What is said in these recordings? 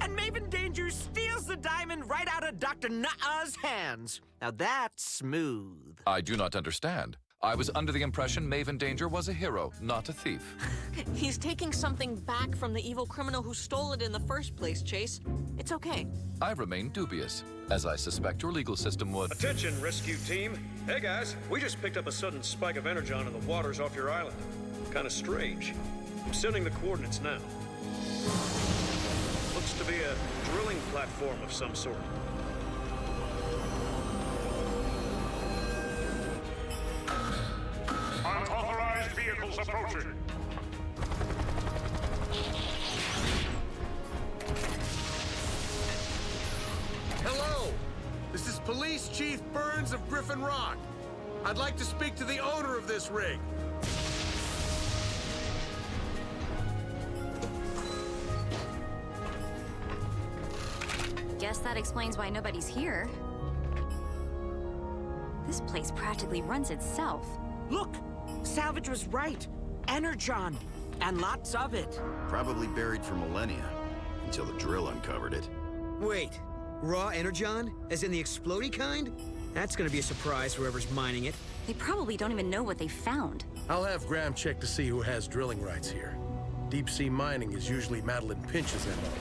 and Maven Danger steals the diamond right out of Dr. Nuh-Uh's hands. Now that's smooth. I do not understand. I was under the impression Maven Danger was a hero, not a thief. He's taking something back from the evil criminal who stole it in the first place, Chase. It's okay. I remain dubious, as I suspect your legal system would. Attention, rescue team. Hey, guys. We just picked up a sudden spike of energon in the waters off your island. Kind of strange. I'm sending the coordinates now. Looks to be a drilling platform of some sort. Unauthorized vehicles approaching. Hello! This is Police Chief Burns of Griffin Rock. I'd like to speak to the owner of this rig. Guess that explains why nobody's here. This place practically runs itself. Look, Salvage was right. Energon, and lots of it. Probably buried for millennia, until the drill uncovered it. Wait, raw energon? As in the explodey kind? That's gonna be a surprise for whoever's mining it. They probably don't even know what they found. I'll have Graham check to see who has drilling rights here. Deep-sea mining is usually Madeline Pinch's MO.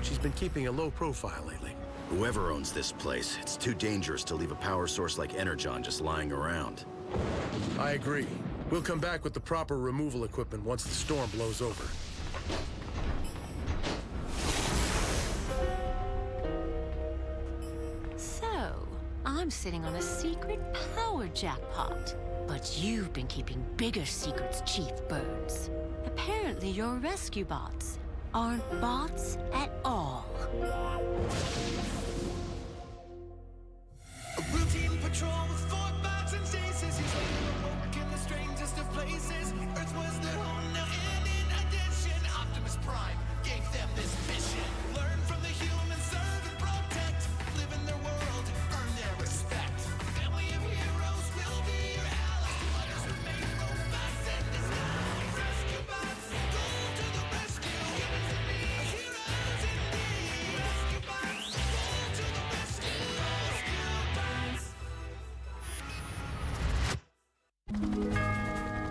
She's been keeping a low profile lately. Whoever owns this place, it's too dangerous to leave a power source like energon just lying around. I agree. We'll come back with the proper removal equipment once the storm blows over. So, I'm sitting on a secret power jackpot. But you've been keeping bigger secrets, Chief Burns. Apparently your rescue bots aren't bots at all. A routine patrol with 4 bots and stasis. He's ready to work in the strangest of places. Earth was their home now, and in addition, Optimus Prime gave them this mission. Learn from the humans, serve and protect. Live in their world, earn their respect. Family of heroes will be your allies. Others remain robots in disguise. Rescue bots, go to the rescue. Heroes indeed. Rescue bots, go to the rescue.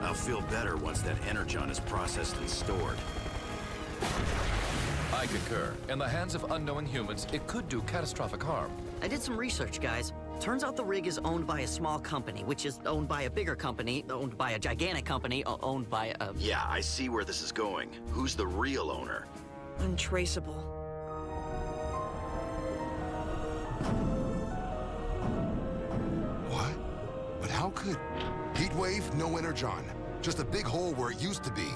I'll feel better once that energon is processed and stored. I concur. In the hands of unknowing humans, it could do catastrophic harm. I did some research, guys. Turns out the rig is owned by a small company, which is owned by a bigger company, owned by a gigantic company, owned by a... Yeah, I see where this is going. Who's the real owner? untraceable. What? But how could... Heatwave, no energon. Just a big hole where it used to be.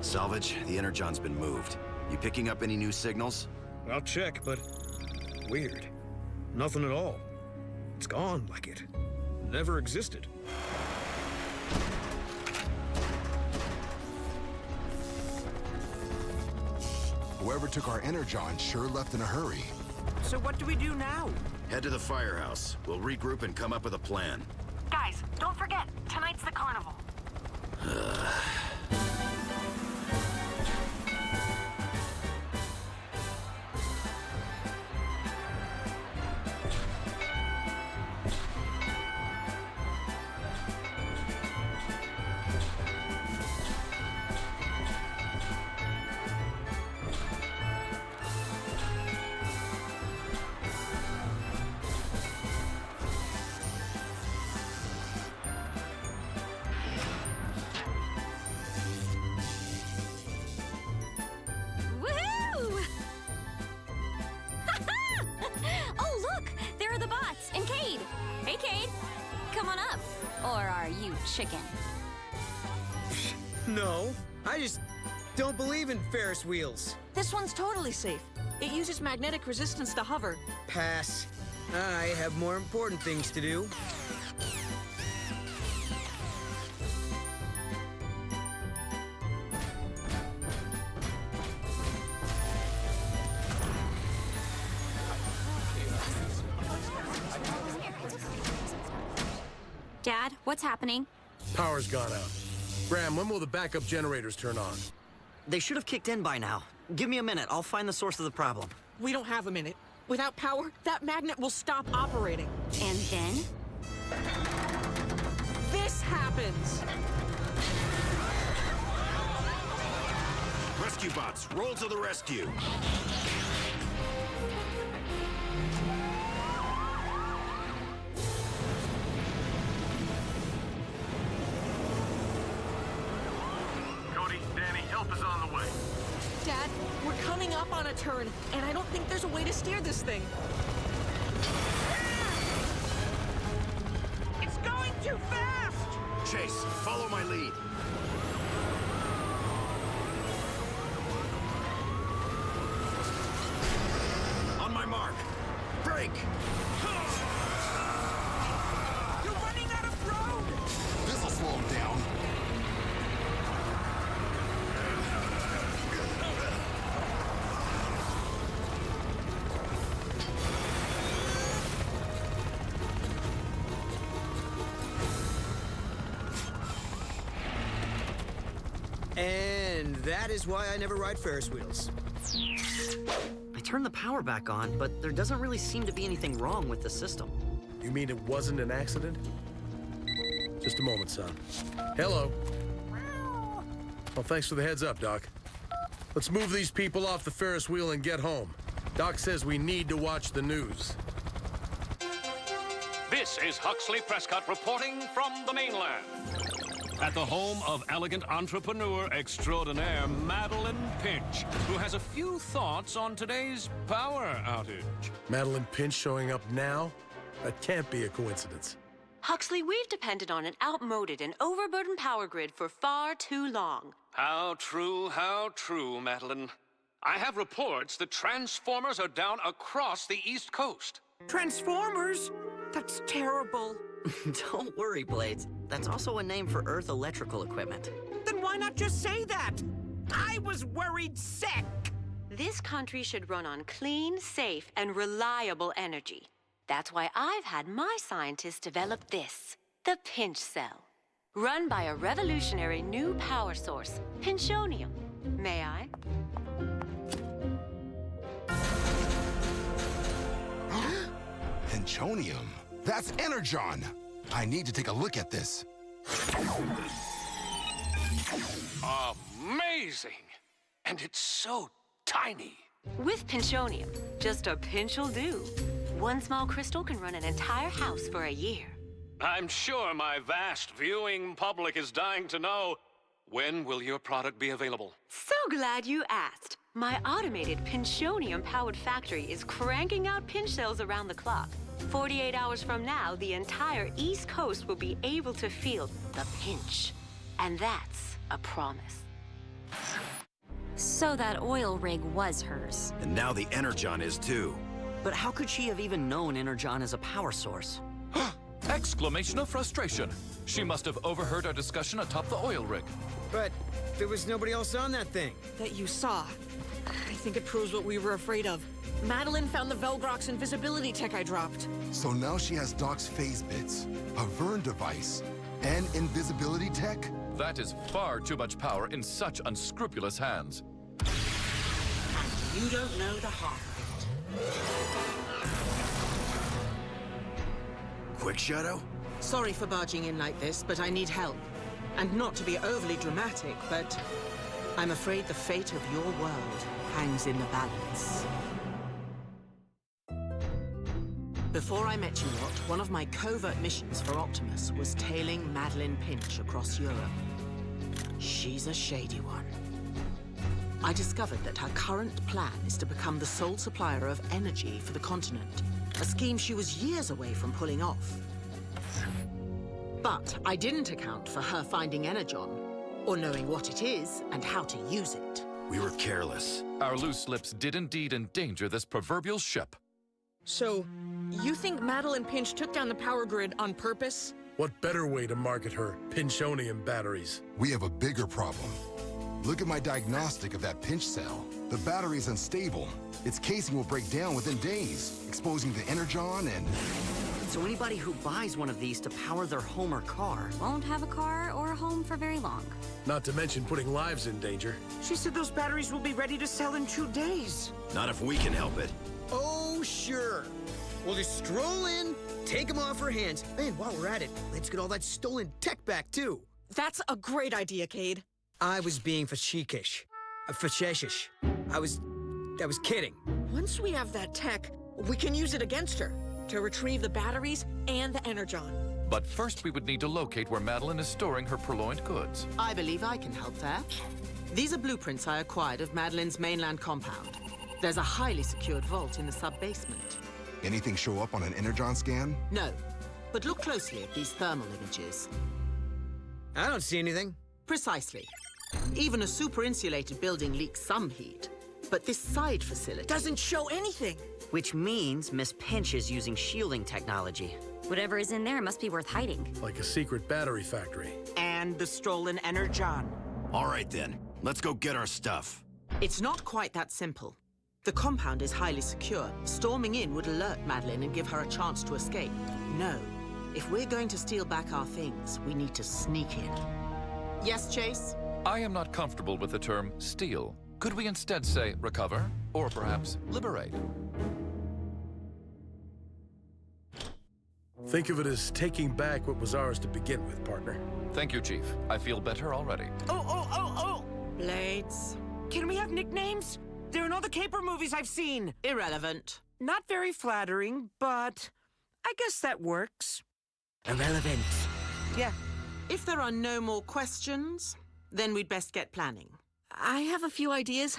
Salvage, the energon's been moved. You picking up any new signals? I'll check, but weird. Nothing at all. It's gone like it never existed. Whoever took our energon sure left in a hurry. So what do we do now? Head to the firehouse. We'll regroup and come up with a plan. Guys, don't forget, tonight's the carnival. Woohoo! Oh, look! There are the bots and Cade. Hey, Cade. Come on up. Or are you chicken? No, I just don't believe in Ferris wheels. This one's totally safe. It uses magnetic resistance to hover. Pass. I have more important things to do. Dad, what's happening? Power's gone out. Graham, when will the backup generators turn on? They should have kicked in by now. Give me a minute. I'll find the source of the problem. We don't have a minute. Without power, that magnet will stop operating. And then? This happens! Rescue bots, roll to the rescue. Cody, Danny, help is on the way. Dad, we're coming up on a turn, and I don't think there's a way to steer this thing. It's going too fast! Chase, follow my lead. On my mark. Break! You're running out of road! This'll slow him down. And that is why I never ride Ferris wheels. I turned the power back on, but there doesn't really seem to be anything wrong with the system. You mean it wasn't an accident? Just a moment, son. Hello. Well, thanks for the heads up, Doc. Let's move these people off the Ferris wheel and get home. Doc says we need to watch the news. This is Huxley Prescott reporting from the mainland. At the home of elegant entrepreneur extraordinaire Madeline Pinch, who has a few thoughts on today's power outage. Madeline Pinch showing up now? That can't be a coincidence. Huxley, we've depended on an outmoded and overburdened power grid for far too long. How true, Madeline. I have reports that transformers are down across the East Coast. Transformers? That's terrible. Don't worry, Blades. That's also a name for Earth electrical equipment. Then why not just say that? I was worried sick. This country should run on clean, safe, and reliable energy. That's why I've had my scientists develop this, the Pinch Cell. Run by a revolutionary new power source, Pinchonium. May I? Pinchonium? That's Energon! I need to take a look at this. Amazing! And it's so tiny. With Pinchonium, just a pinch'll do. One small crystal can run an entire house for a year. I'm sure my vast viewing public is dying to know, when will your product be available? So glad you asked. My automated Pinchonium-powered factory is cranking out pinch cells around the clock. 48 hours from now, the entire East Coast will be able to feel the pinch. And that's a promise. So that oil rig was hers. And now the Energon is too. But how could she have even known Energon as a power source? Exclamation of frustration. She must have overheard our discussion atop the oil rig. But there was nobody else on that thing. That you saw. I think it proves what we were afraid of. Madeline found the Velgrox invisibility tech I dropped. So now she has Doc's phase bits, a Vern device, and invisibility tech? That is far too much power in such unscrupulous hands. And you don't know the half of it. Quick, Shadow? Sorry for barging in like this, but I need help. And not to be overly dramatic, but I'm afraid the fate of your world hangs in the balance. Before I met you lot, one of my covert missions for Optimus was tailing Madeline Pinch across Europe. She's a shady one. I discovered that her current plan is to become the sole supplier of energy for the continent, a scheme she was years away from pulling off. But I didn't account for her finding Energon, or knowing what it is and how to use it. We were careless. Our loose lips did indeed endanger this proverbial ship. So, you think Madeline Pinch took down the power grid on purpose? What better way to market her Pinchonium batteries? We have a bigger problem. Look at my diagnostic of that pinch cell. The battery is unstable. Its casing will break down within days, exposing the Energon and So anybody who buys one of these to power their home or car Won't have a car or a home for very long. Not to mention putting lives in danger. She said those batteries will be ready to sell in 2 days. Not if we can help it. Oh, sure. We'll just stroll in, take them off her hands, and while we're at it, let's get all that stolen tech back, too. That's a great idea, Cade. I was being facetious. Facetious. I was kidding. Once we have that tech, we can use it against her to retrieve the batteries and the energon. But first we would need to locate where Madeline is storing her purloined goods. I believe I can help there. These are blueprints I acquired of Madeline's mainland compound. There's a highly secured vault in the sub-basement. Anything show up on an energon scan? No, but look closely at these thermal images. I don't see anything. Precisely. Even a super-insulated building leaks some heat. But this side facility doesn't show anything. which means Miss Pinch is using shielding technology. Whatever is in there must be worth hiding. Like a secret battery factory. And the stolen energon. All right, then. Let's go get our stuff. It's not quite that simple. The compound is highly secure. Storming in would alert Madeline and give her a chance to escape. No. If we're going to steal back our things, we need to sneak in. Yes, Chase? I am not comfortable with the term steal. Could we instead say recover? Or perhaps liberate? Think of it as taking back what was ours to begin with, partner. Thank you, Chief. I feel better already. Oh! Blades. Can we have nicknames? They're in all the caper movies I've seen. Irrelevant. Not very flattering, but I guess that works. Irrelevant. Yeah. If there are no more questions, then we'd best get planning. I have a few ideas.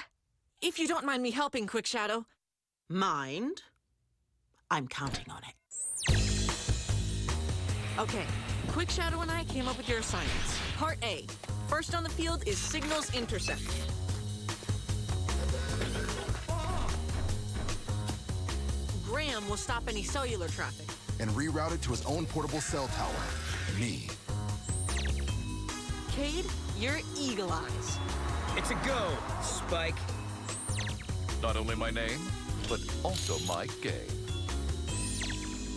If you don't mind me helping, Quick Shadow. Mind? I'm counting on it. Okay, Quick Shadow and I came up with your assignments. Part A. First on the field is signals intercept. Graham will stop any cellular traffic. And reroute it to his own portable cell tower. Me. Cade, you're Eagle Eyes. It's a go, Spike. Not only my name, but also my game.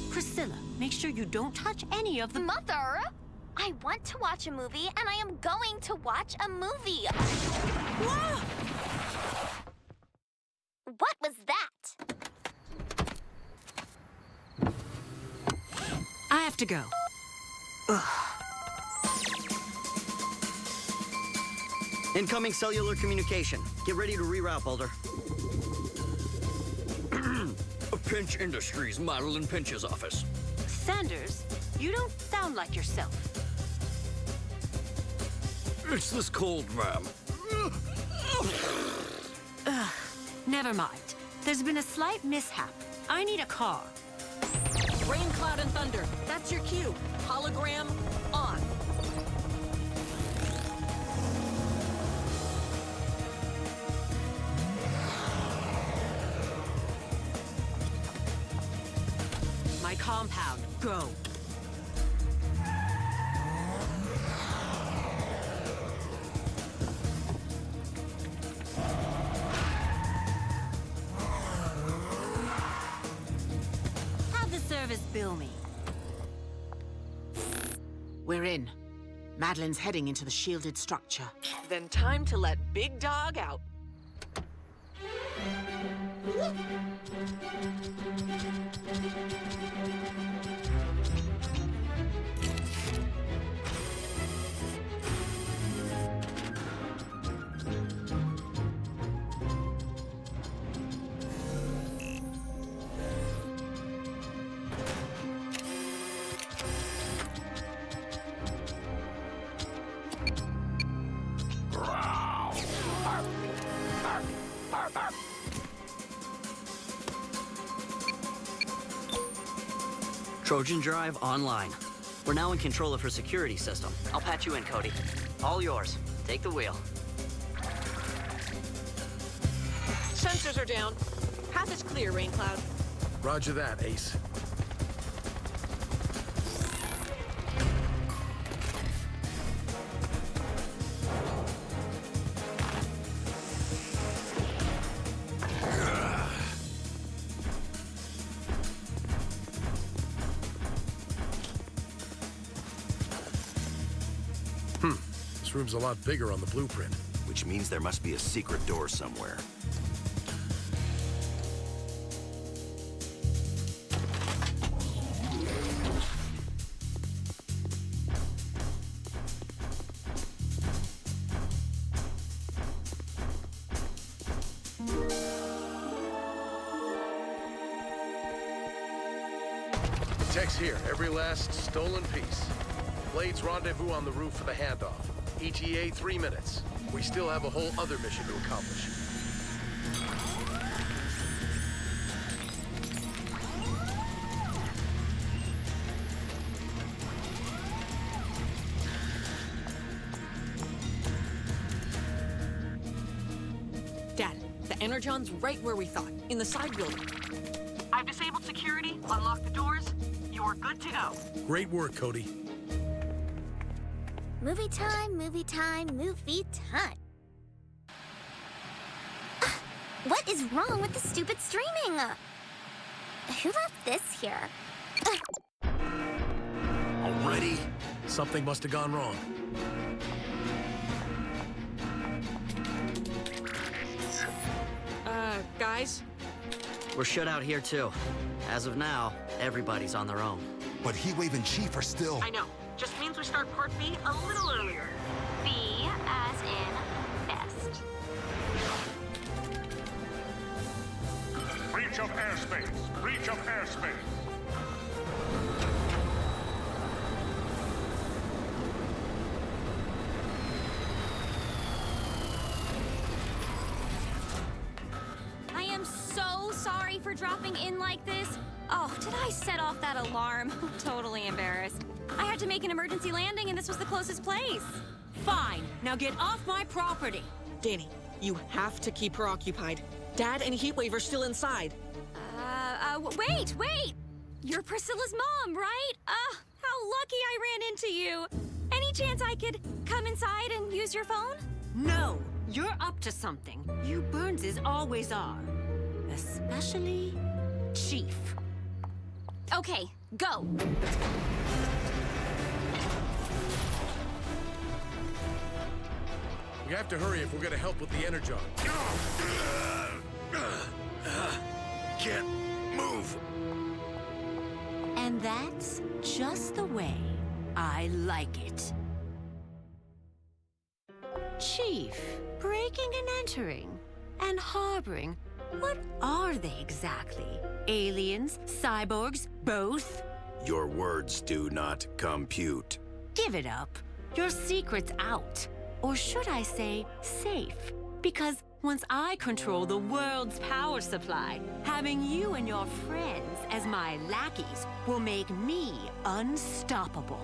Priscilla, make sure you don't touch any of the... Mother! I want to watch a movie, and I am going to watch a movie. Whoa! What was that? I have to go. Incoming cellular communication. Get ready to reroute, Boulder. Pinch Industries, Madeline Pinch's office. Sanders, you don't sound like yourself. It's this cold, ma'am. Never mind. There's been a slight mishap. I need a car. Rain, Cloud, and Thunder. That's your cue. Hologram on. My compound, go. How'd the service bill me? We're in. Madeline's heading into the shielded structure. Then time to let Big Dog out. Trojan Drive online. We're now in control of her security system. I'll patch you in, Cody. All yours. Take the wheel. Sensors are down. Path is clear, Rain Cloud. Roger that, Ace. This room's a lot bigger on the blueprint. Which means there must be a secret door somewhere. Tech's here, every last stolen piece. Blades rendezvous on the roof for the handoff. ETA 3 minutes. We still have a whole other mission to accomplish. Dad, the Energon's right where we thought, in the side building. I've disabled security, unlocked the doors. You're good to go. Great work, Cody. Movie time, movie time, movie time. What is wrong with the stupid streaming? Who left this here? Already? Something must have gone wrong. Guys? We're shut out here, too. As of now, everybody's on their own. But Heatwave and Chief are still... I know. Just means we start Part B a little earlier. B as in best. Breach of airspace. Breach of airspace. I am so sorry for dropping in like this. Oh, did I set off that alarm? I'm totally embarrassed. I had to make an emergency landing, and this was the closest place. Fine. Now get off my property. Danny, you have to keep her occupied. Dad and Heatwave are still inside. Wait! You're Priscilla's mom, right? How lucky I ran into you. Any chance I could come inside and use your phone? No, you're up to something. You Burnses always are. Especially Chief. Okay, go. We have to hurry if we're gonna help with the Energon. Can't move. And that's just the way I like it. Chief, breaking and entering, and harboring. What are they exactly? Aliens? Cyborgs? Both? Your words do not compute. Give it up. Your secret's out. Or should I say, safe? Because once I control the world's power supply, having you and your friends as my lackeys will make me unstoppable.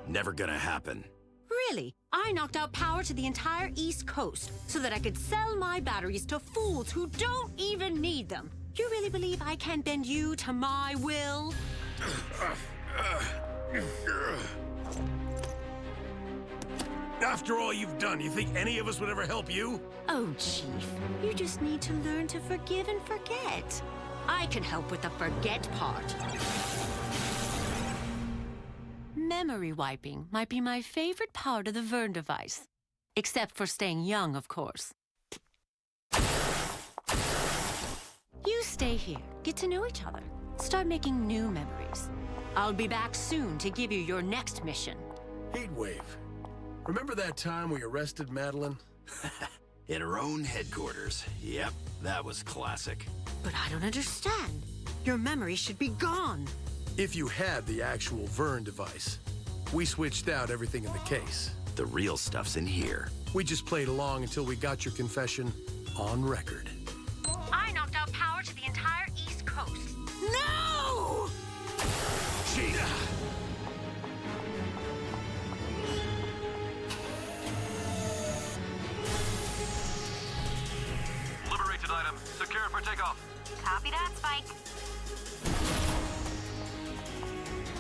Never gonna happen. Really? I knocked out power to the entire East Coast so that I could sell my batteries to fools who don't even need them. You really believe I can bend you to my will? After all you've done, you think any of us would ever help you? Oh, Chief, you just need to learn to forgive and forget. I can help with the forget part. Memory wiping might be my favorite part of the Vern device. Except for staying young, of course. You stay here, get to know each other, start making new memories. I'll be back soon to give you your next mission. Heatwave. Remember that time we arrested Madeline? In her own headquarters. Yep, that was classic. But I don't understand. Your memory should be gone. If you had the actual Vern device. We switched out everything in the case. The real stuff's in here. We just played along until we got your confession on record. I knocked out power to the entire East Coast. No! Chief! Liberated item. Secure for takeoff. Copy that, Spike.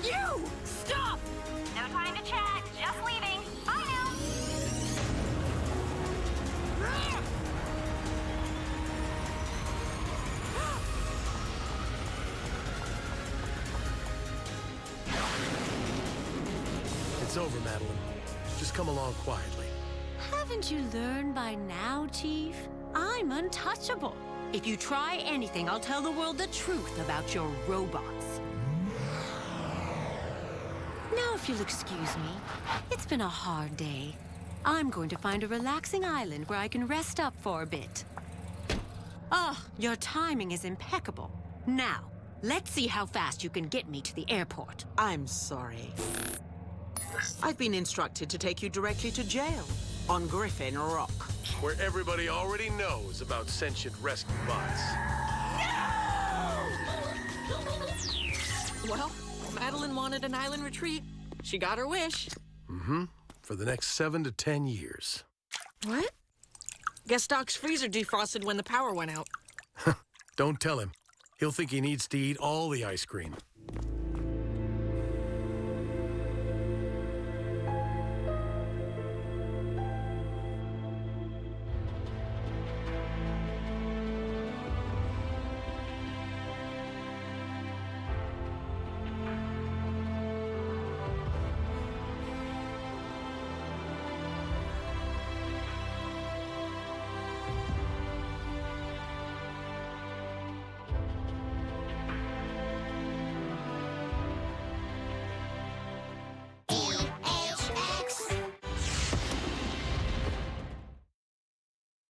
You! Stop! No time to chat. Just leaving. Bye now. It's over, Madeline. Just come along quietly. Haven't you learned by now, Chief? I'm untouchable. If you try anything, I'll tell the world the truth about your robots. Now, if you'll excuse me, it's been a hard day. I'm going to find a relaxing island where I can rest up for a bit. Oh, your timing is impeccable. Now, let's see how fast you can get me to the airport. I'm sorry. I've been instructed to take you directly to jail on Griffin Rock. Where everybody already knows about sentient rescue bots. Well, Madeline wanted an island retreat. She got her wish. Mm-hmm. For the next 7 to 10 years. What? Guess Doc's freezer defrosted when the power went out. Don't tell him. He'll think he needs to eat all the ice cream.